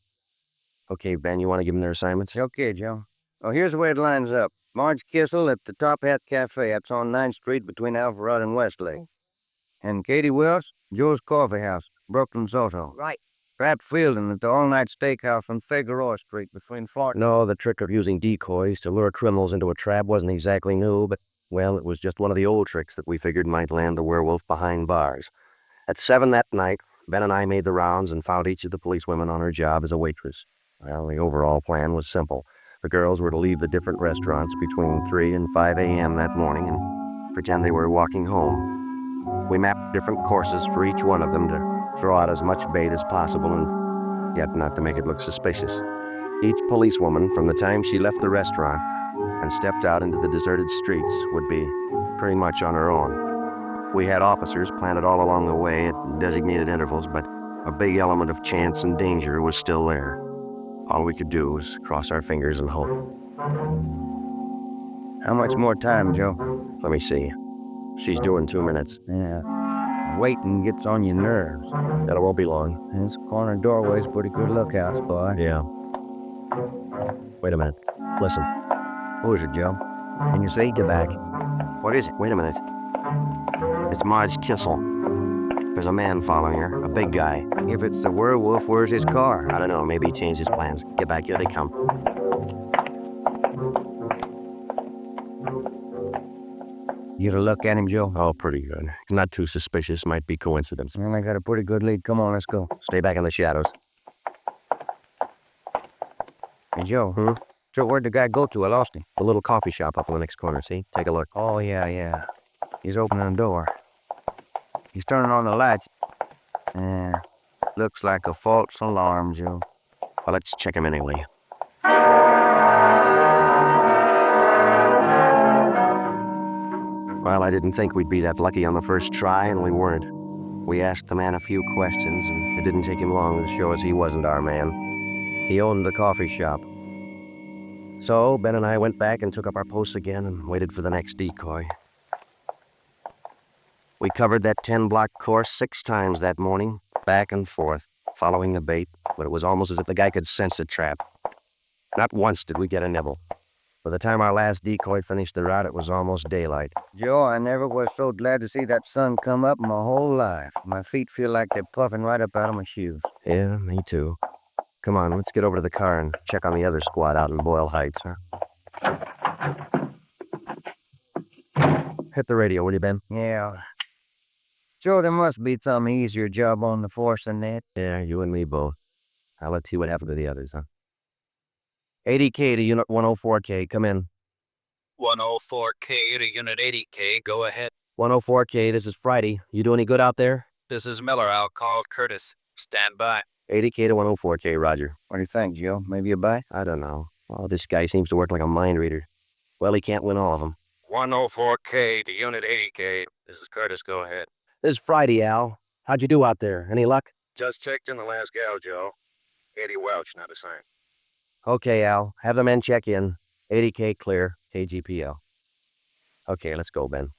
Okay, Ben, you want to give them their assignments? Okay, Joe. Oh, here's the way it lines up. Marge Kissel at the Top Hat Cafe. That's on 9th Street between Alpharetta and Westlake. And Katie Wells, Joe's Coffee House, Brooklyn, Soto. Right. Pratt Fielding at the All-Night Steakhouse on Figueroa Street between Florida. No, the trick of using decoys to lure criminals into a trap wasn't exactly new, but, well, it was just one of the old tricks that we figured might land the werewolf behind bars. At 7 that night, Ben and I made the rounds and found each of the policewomen on her job as a waitress. Well, the overall plan was simple. The girls were to leave the different restaurants between 3 and 5 a.m. that morning and pretend they were walking home. We mapped different courses for each one of them to throw out as much bait as possible and yet not to make it look suspicious. Each policewoman, from the time she left the restaurant and stepped out into the deserted streets, would be pretty much on her own. We had officers planted all along the way at designated intervals, but a big element of chance and danger was still there. All we could do was cross our fingers and hope. How much more time, Joe? Let me see. She's doing 2 minutes. Yeah. Waiting gets on your nerves. That won't be long. This corner doorway's pretty good lookout, boy. Yeah. Wait a minute. Listen. Who is it, Joe? Can you see? Get back. What is it? Wait a minute. It's Marge Kissel. There's a man following her, a big guy. If it's the werewolf, where's his car? I don't know. Maybe he changed his plans. Get back. Here they come. You get a look at him, Joe? Oh, pretty good. Not too suspicious. Might be coincidence. Well, I got a pretty good lead. Come on, let's go. Stay back in the shadows. Hey, Joe. So where'd the guy go to? I lost him. The little coffee shop up on the next corner, see? Take a look. Oh, yeah. He's opening the door. He's turning on the lights. Yeah, looks like a false alarm, Joe. Well, let's check him anyway. Well, I didn't think we'd be that lucky on the first try, and we weren't. We asked the man a few questions, and it didn't take him long to show us he wasn't our man. He owned the coffee shop. So, Ben and I went back and took up our posts again and waited for the next decoy. We covered that 10-block course 6 times that morning, back and forth, following the bait, but it was almost as if the guy could sense a trap. Not once did we get a nibble. By the time our last decoy finished the route, it was almost daylight. Joe, I never was so glad to see that sun come up in my whole life. My feet feel like they're puffing right up out of my shoes. Yeah, me too. Come on, let's get over to the car and check on the other squad out in Boyle Heights, huh? Hit the radio, will you, Ben? Yeah. Joe, there must be some easier job on the force than that. Yeah, you and me both. I'll let you what happened to the others, huh? 80K to Unit 104K, come in. 104K to Unit 80K, go ahead. 104K, this is Friday. You do any good out there? This is Miller, I'll call Curtis. Stand by. 80K to 104K, Roger. What do you think, Joe? Maybe a bite? I don't know. Oh, this guy seems to work like a mind reader. Well, he can't win all of them. 104K to Unit 80K, this is Curtis, go ahead. This is Friday, Al. How'd you do out there? Any luck? Just checked in the last gal, Joe. Eddie Welch, not assigned. Okay, Al. Have the men check in. 80K clear. KGPL. Okay, let's go, Ben.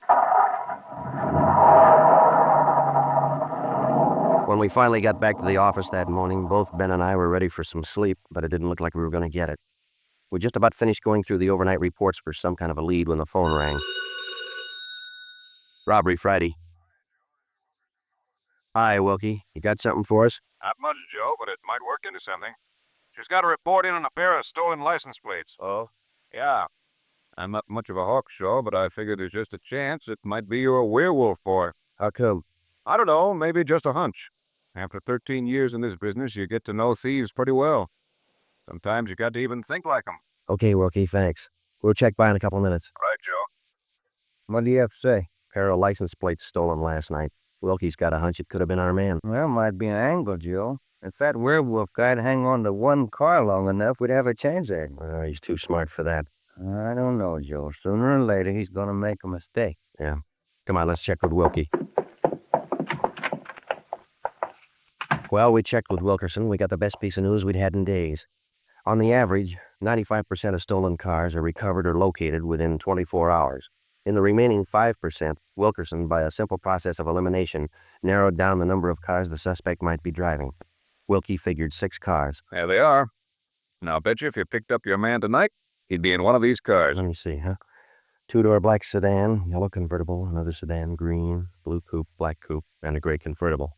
When we finally got back to the office that morning, both Ben and I were ready for some sleep, but it didn't look like we were going to get it. We just about finished going through the overnight reports for some kind of a lead when the phone rang. Robbery Friday. Hi, Wilkie. You got something for us? Not much, Joe, but it might work into something. She's got a report in on a pair of stolen license plates. Oh? Yeah. I'm not much of a hawk show, but I figured there's just a chance it might be your werewolf boy. How come? I don't know, maybe just a hunch. After 13 years in this business, you get to know thieves pretty well. Sometimes you got to even think like them. Okay, Wilkie, thanks. We'll check by in a couple of minutes. Right, Joe. What do you have to say? Pair of license plates stolen last night. Wilkie's got a hunch it could have been our man. Well, might be an angle, Joe. If that werewolf guy'd hang on to one car long enough, we'd have a chance at him. Well, he's too smart for that. I don't know, Joe. Sooner or later, he's gonna make a mistake. Yeah. Come on, let's check with Wilkie. Well, we checked with Wilkerson. We got the best piece of news we'd had in days. On the average, 95% of stolen cars are recovered or located within 24 hours. In the remaining 5%, Wilkerson, by a simple process of elimination, narrowed down the number of cars the suspect might be driving. Wilkie figured 6 cars. There they are. Now, bet you if you picked up your man tonight, he'd be in one of these cars. Let me see, huh? 2-door black sedan, yellow convertible, another sedan, green, blue coupe, black coupe, and a gray convertible.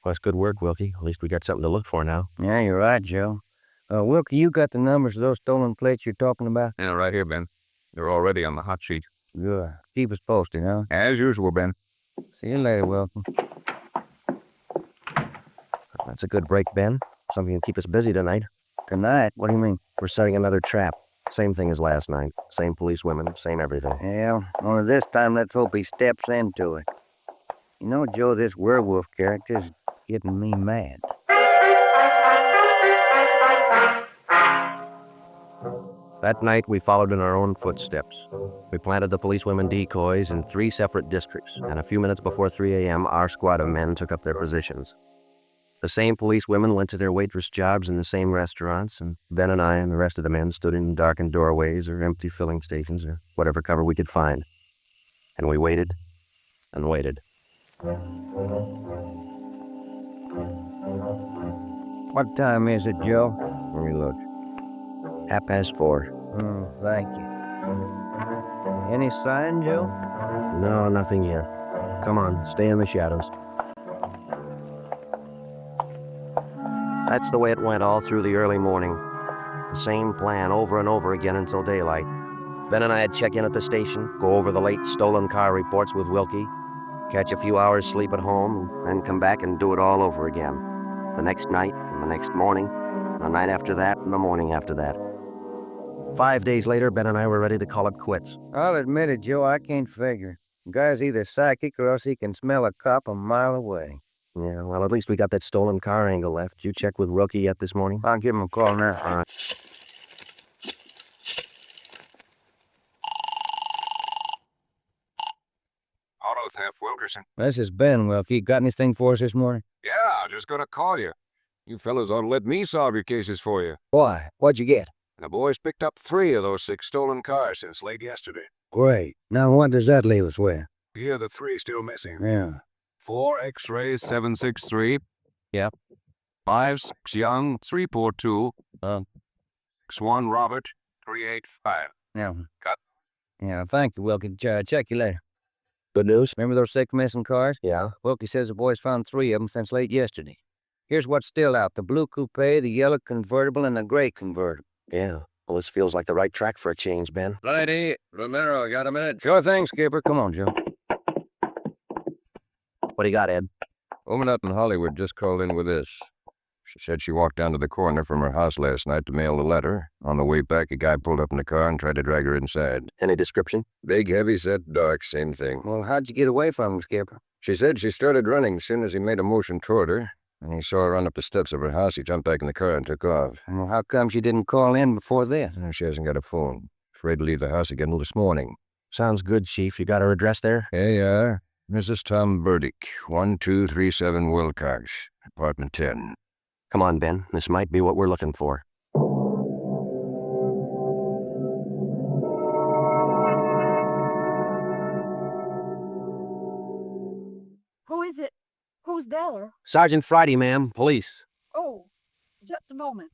Well, that's good work, Wilkie. At least we got something to look for now. Yeah, you're right, Joe. Wilkie, you got the numbers of those stolen plates you're talking about? Yeah, right here, Ben. They're already on the hot sheet. Good. Keep us posted, huh? As usual, Ben. See you later, Wilkie. That's a good break, Ben. Something to keep us busy tonight. Tonight? What do you mean? We're setting another trap. Same thing as last night. Same police women, same everything. Yeah, only this time let's hope he steps into it. You know, Joe, this werewolf character's getting me mad. That night, we followed in our own footsteps. We planted the policewomen decoys in 3 separate districts, and a few minutes before 3 a.m., our squad of men took up their positions. The same policewomen went to their waitress jobs in the same restaurants, and Ben and I and the rest of the men stood in darkened doorways or empty filling stations or whatever cover we could find. And we waited and waited. What time is it, Joe? Let me look. 4:30. Oh, thank you. Any sign, Joe? No, nothing yet. Come on, stay in the shadows. That's the way it went all through the early morning. The same plan over and over again until daylight. Ben and I'd check in at the station, go over the late stolen car reports with Wilkie, catch a few hours sleep at home, and then come back and do it all over again. The next night, and the next morning, the night after that, and the morning after that. 5 days later, Ben and I were ready to call it quits. I'll admit it, Joe, I can't figure. The guy's either psychic or else he can smell a cop a mile away. Yeah, well, at least we got that stolen car angle left. Did you check with Wilkie yet this morning? I'll give him a call now. All right. Auto theft, Wilkerson. This is Ben. Well, if you got anything for us this morning? Yeah, just gonna call you. You fellas ought to let me solve your cases for you. Why? What'd you get? The boys picked up 3 of those 6 stolen cars since late yesterday. Great. Now what does that leave us with? Here, the 3 still missing. Yeah. 4 X-rays, 763. Yep. 5 6 Young, 342. X1 Robert, 385. Yeah. Got. Yeah, thank you, Wilkie. Check you later. Good news? Remember those 6 missing cars? Yeah. Wilkie says the boys found 3 of them since late yesterday. Here's what's still out. The blue coupe, the yellow convertible, and the gray convertible. Yeah. Well, this feels like the right track for a change, Ben. Lady, Romero, got a minute? Sure thing, Skipper. Come on, Joe. What do you got, Ed? Woman out in Hollywood just called in with this. She said she walked down to the corner from her house last night to mail the letter. On the way back, a guy pulled up in the car and tried to drag her inside. Any description? Big, heavy set, dark, same thing. Well, how'd you get away from him, Skipper? She said she started running as soon as he made a motion toward her. When he saw her run up the steps of her house, he jumped back in the car and took off. Well, how come she didn't call in before this? She hasn't got a phone. Afraid to leave the house again until this morning. Sounds good, Chief. You got her address there? Here you are. Mrs. Tom Burdick, 1237 Wilcox, apartment 10. Come on, Ben. This might be what we're looking for. Who is it? Who's there? Sergeant Friday, ma'am. Police. Oh, just a moment.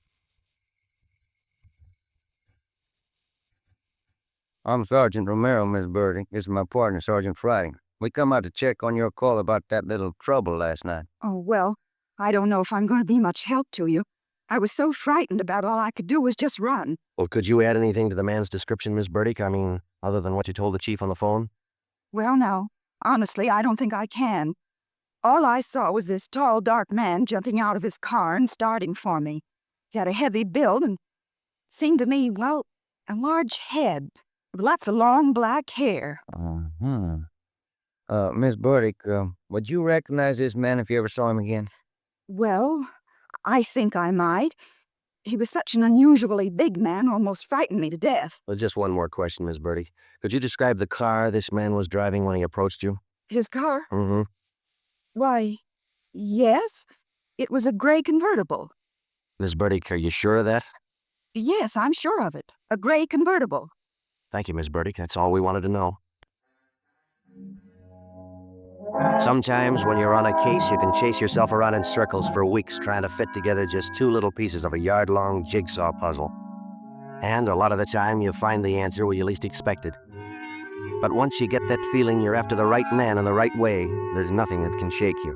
I'm Sergeant Romero, Miss Burdick. This is my partner, Sergeant Friday. We come out to check on your call about that little trouble last night. Oh, well, I don't know if I'm going to be much help to you. I was so frightened about all I could do was just run. Well, could you add anything to the man's description, Miss Burdick? I mean, other than what you told the chief on the phone? Well, no. Honestly, I don't think I can. All I saw was this tall, dark man jumping out of his car and starting for me. He had a heavy build and seemed to me, well, a large head with lots of long black hair. Miss Burdick, would you recognize this man if you ever saw him again? Well, I think I might. He was such an unusually big man, almost frightened me to death. Well, just one more question, Miss Burdick. Could you describe the car this man was driving when he approached you? His car? Mm-hmm. Why, yes. It was a gray convertible. Miss Burdick, are you sure of that? Yes, I'm sure of it. A gray convertible. Thank you, Miss Burdick. That's all we wanted to know. Sometimes when you're on a case, you can chase yourself around in circles for weeks trying to fit together just 2 little pieces of a yard-long jigsaw puzzle. And a lot of the time, you find the answer where you least expect it. But once you get that feeling you're after the right man in the right way, there's nothing that can shake you.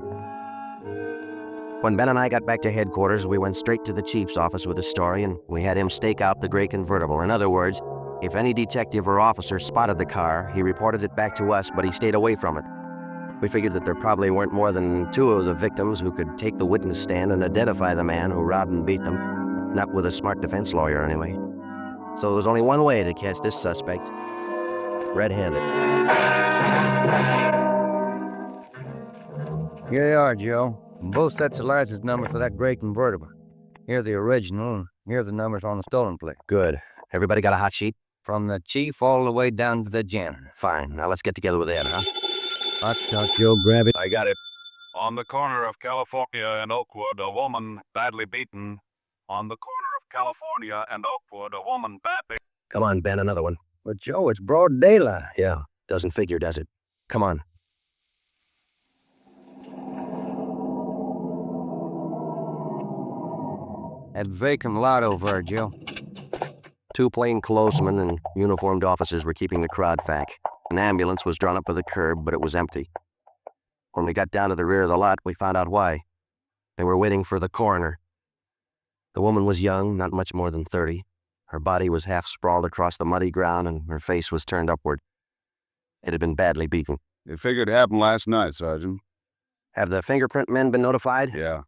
When Ben and I got back to headquarters, we went straight to the chief's office with the story, and we had him stake out the gray convertible. In other words, if any detective or officer spotted the car, he reported it back to us, but he stayed away from it. We figured that there probably weren't more than 2 of the victims who could take the witness stand and identify the man who robbed and beat them. Not with a smart defense lawyer, anyway. So there was only one way to catch this suspect. Red-handed. Here they are, Joe. Both sets of license numbers for that gray convertible. Here are the original, and here are the numbers on the stolen plate. Good. Everybody got a hot sheet? From the chief all the way down to the janitor. Fine. Now let's get together with Ed, huh? Hot dog, Joe, grab it. I got it. On the corner of California and Oakwood, a woman badly beaten. On the corner of California and Oakwood, a woman badly... Come on, Ben, another one. But, Joe, it's broad daylight. Yeah, doesn't figure, does it? Come on. That vacant lot over there, Joe. 2 plainclothesmen and uniformed officers were keeping the crowd back. An ambulance was drawn up to the curb, but it was empty. When we got down to the rear of the lot, we found out why. They were waiting for the coroner. The woman was young, not much more than 30. Her body was half sprawled across the muddy ground, and her face was turned upward. It had been badly beaten. They figured it happened last night, Sergeant. Have the fingerprint men been notified? Yeah.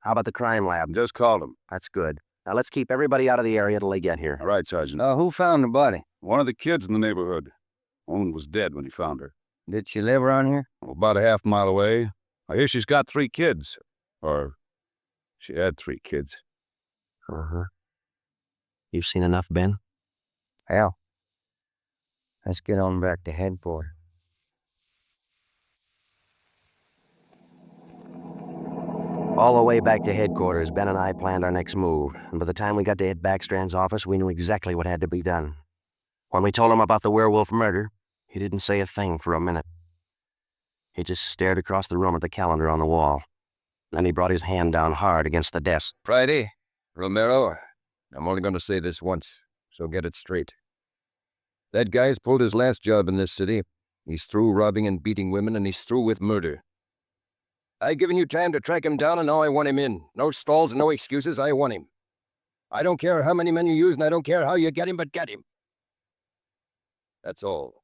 How about the crime lab? Just called them. That's good. Now let's keep everybody out of the area till they get here. All right, Sergeant. Who found the body? One of the kids in the neighborhood. Woman was dead when he found her. Did she live around here? About a half mile away. I hear she's got 3 kids. Or she had 3 kids. Uh-huh. You've seen enough, Ben? Hell. Let's get on back to headquarters. All the way back to headquarters, Ben and I planned our next move, and by the time we got to Ed Backstrand's office, we knew exactly what had to be done. When we told him about the werewolf murder, he didn't say a thing for a minute. He just stared across the room at the calendar on the wall. Then he brought his hand down hard against the desk. Friday, Romero, I'm only going to say this once, so get it straight. That guy's pulled his last job in this city. He's through robbing and beating women, and he's through with murder. I've given you time to track him down, and now I want him in. No stalls and no excuses, I want him. I don't care how many men you use, and I don't care how you get him, but get him. That's all.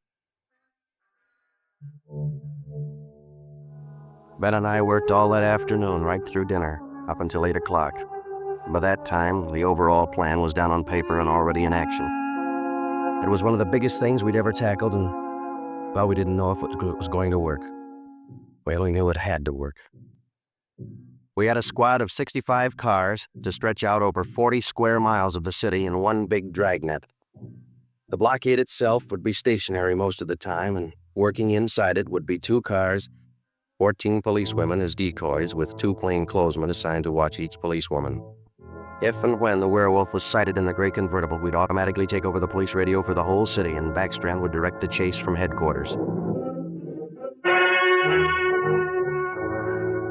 Ben and I worked all that afternoon right through dinner, up until 8 o'clock. By that time, the overall plan was down on paper and already in action. It was one of the biggest things we'd ever tackled, and, well, we didn't know if it was going to work. Well, we knew it had to work. We had a squad of 65 cars to stretch out over 40 square miles of the city in one big dragnet. The blockade itself would be stationary most of the time, and working inside it would be 2 cars, 14 policewomen as decoys, with 2 plainclothesmen assigned to watch each policewoman. If and when the Werewolf was sighted in the gray convertible, we'd automatically take over the police radio for the whole city, and Backstrand would direct the chase from headquarters.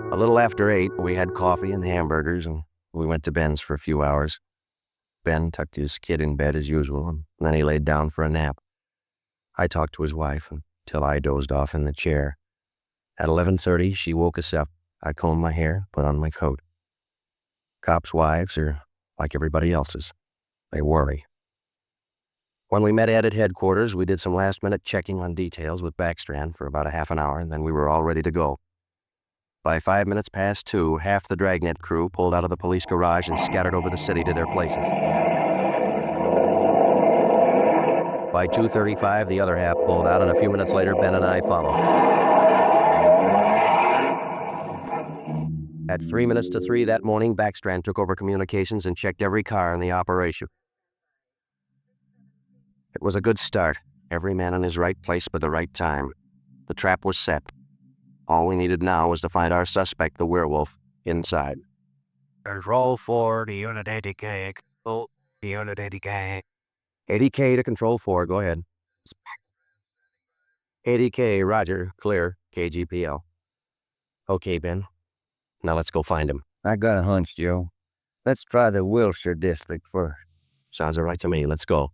A little after 8, we had coffee and hamburgers, and we went to Ben's for a few hours. Ben tucked his kid in bed as usual, and then he laid down for a nap. I talked to his wife until I dozed off in the chair. At 11:30, she woke us up. I combed my hair, put on my coat. Cops' wives are like everybody else's. They worry. When we met Ed at headquarters, we did some last-minute checking on details with Backstrand for about a half an hour, and then we were all ready to go. By 5 minutes past 2, half the Dragnet crew pulled out of the police garage and scattered over the city to their places. By 2:35, the other half pulled out, and a few minutes later, Ben and I followed. At 3 minutes to 3 that morning, Backstrand took over communications and checked every car in the operation. It was a good start. Every man in his right place by the right time. The trap was set. All we needed now was to find our suspect, the Werewolf, inside. Control 4 to Unit 80K. Oh, Unit 80K. 80K to Control 4, go ahead. 80K, roger, clear, KGPL. Okay, Ben. Now let's go find him. I got a hunch, Joe. Let's try the Wilshire district first. Sounds all right to me. Let's go.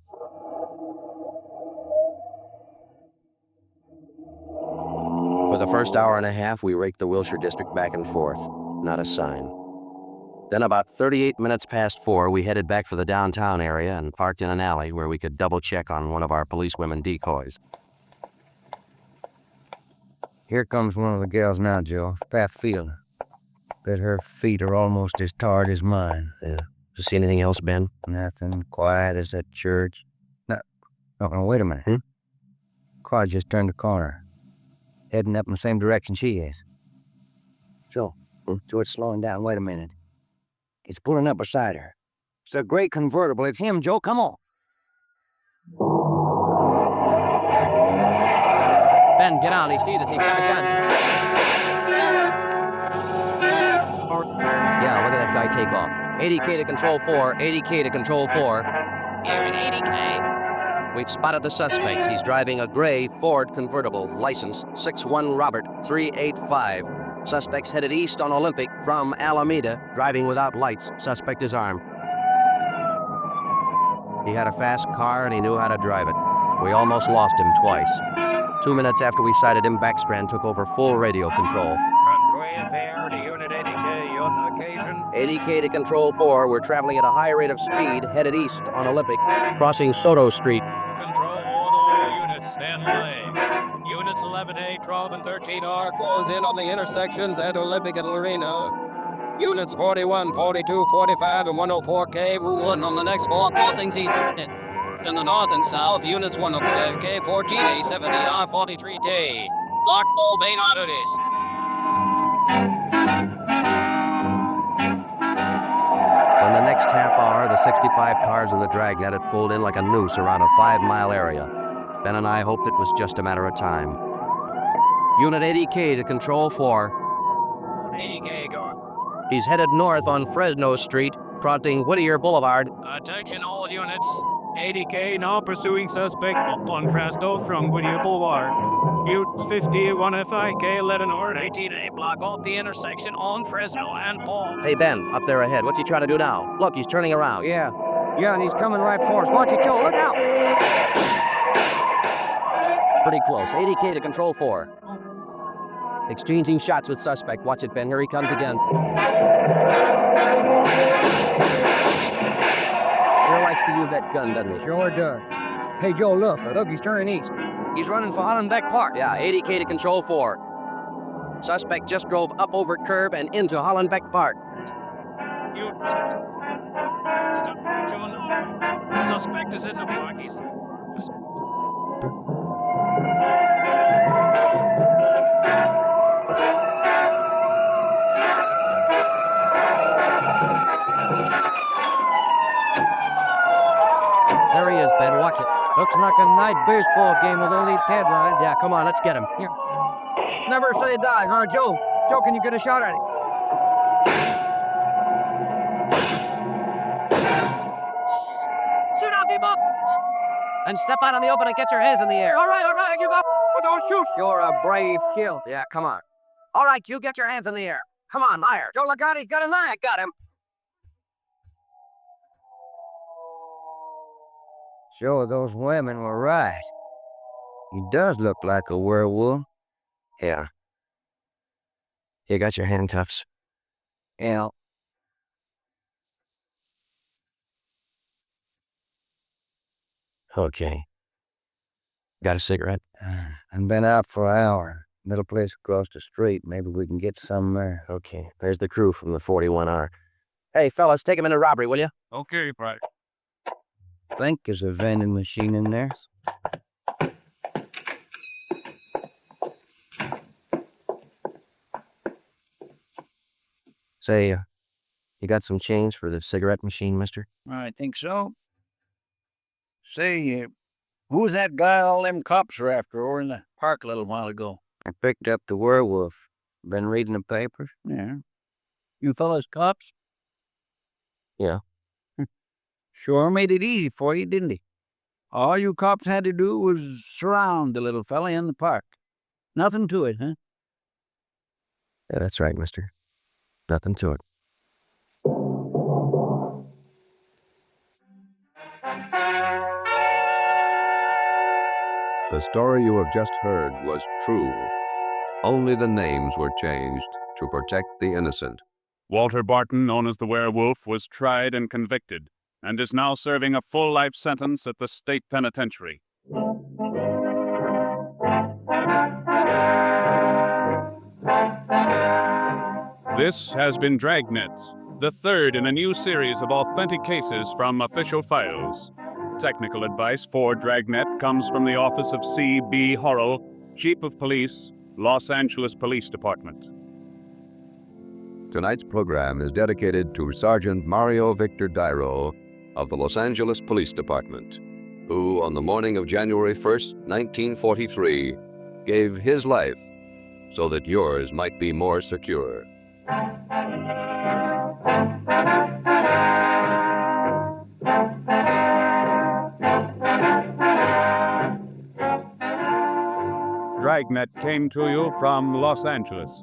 For the first hour and a half, we raked the Wilshire district back and forth. Not a sign. Then about 38 minutes past 4, we headed back for the downtown area and parked in an alley where we could double-check on one of our policewomen decoys. Here comes one of the gals now, Joe. Fat feeling. Bet her feet are almost as tarred as mine. Yeah. See anything else, Ben? Nothing. Quiet as that church. No, wait a minute. Car just turned the corner. Heading up in the same direction she is. Joe, it's slowing down. Wait a minute. It's pulling up beside her. It's a gray convertible. It's him, Joe. Come on. Ben, get out. He sees us. He got a gun. Yeah, look at that guy take off. 80K to Control 4. 80K to Control 4. Here at 80K. We've spotted the suspect. He's driving a gray Ford convertible, license 61 Robert 385. Suspect's headed east on Olympic from Alameda, driving without lights. Suspect is armed. He had a fast car and he knew how to drive it. We almost lost him twice. 2 minutes after we sighted him, Backstrand took over full radio control. Runway fair to Unit 80K on occasion. 80K to Control 4. We're traveling at a high rate of speed, headed east on Olympic, crossing Soto Street. Control all units, stand by. Units 11A, 12, and 13R close in on the intersections at Olympic and Lorena. Units 41, 42, 45, and 104K move on the next 4 crossings east. In the north and south, units 105K, 14A, 70R, 43T. Lock all main arteries. In the next half hour, the 65 cars in the Dragnet had pulled in like a noose around a 5-mile area. Ben and I hoped it was just a matter of time. Unit 80K to Control 4. 80K going. He's headed north on Fresno Street, crossing Whittier Boulevard. Attention all units. 80K now pursuing suspect up on Fresno from Whittier Boulevard. Utes 51 FIK, let an ord 18A block off the intersection on Fresno and Paul. Hey, Ben, up there ahead. What's he trying to do now? Look, he's turning around. Yeah, and he's coming right for us. Watch it, Joe. Look out! Pretty close. 80K to control 4. Exchanging shots with suspect. Watch it, Ben. Here he comes again. He likes to use that gun, doesn't he? Sure does. Hey, Joe, look, he's turning east. He's running for Hollenbeck Park. Yeah, 80K to control 4. Suspect just drove up over curb and into Hollenbeck Park. You stop, John. Suspect is in the park. He's. There he is, Ben. Watch it. Looks like a night baseball game with only 10 lines. Yeah, come on, let's get him. Here. Never say die, huh, Joe? Joe, can you get a shot at it? Shoot off, people! And step out in the open and get your hands in the air. All right, you go. But don't shoot. You're a brave kill. Yeah, come on. All right, you get your hands in the air. Come on, liar. Joe, look out, he's got a knife. Got him. Sure, those women were right. He does look like a werewolf. Yeah. You got your handcuffs. Yeah. Okay. Got a cigarette? I've been out for an hour. Little place across the street. Maybe we can get some there. Okay. There's the crew from the 41R. Hey, fellas, take him into robbery, will you? Okay, Private. Think there's a vending machine in there. Say, you got some change for the cigarette machine, mister? I think so. Say, who was that guy all them cops were after over in the park a little while ago? I picked up the werewolf. Been reading the papers? Yeah. You fellas cops? Yeah. Sure made it easy for you, didn't he? All you cops had to do was surround the little fella in the park. Nothing to it, huh? Yeah, that's right, mister. Nothing to it. The story you have just heard was true. Only the names were changed to protect the innocent. Walter Barton, known as the Werewolf, was tried and convicted, and is now serving a full life sentence at the state penitentiary. This has been Dragnet, the third in a new series of authentic cases from official files. Technical advice for Dragnet comes from the office of C.B. Horrell, Chief of Police, Los Angeles Police Department. Tonight's program is dedicated to Sergeant Mario Victor Dairo of the Los Angeles Police Department, who, on the morning of January 1st, 1943, gave his life so that yours might be more secure. Dragnet came to you from Los Angeles.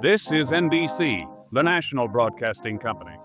This is NBC, the national broadcasting company.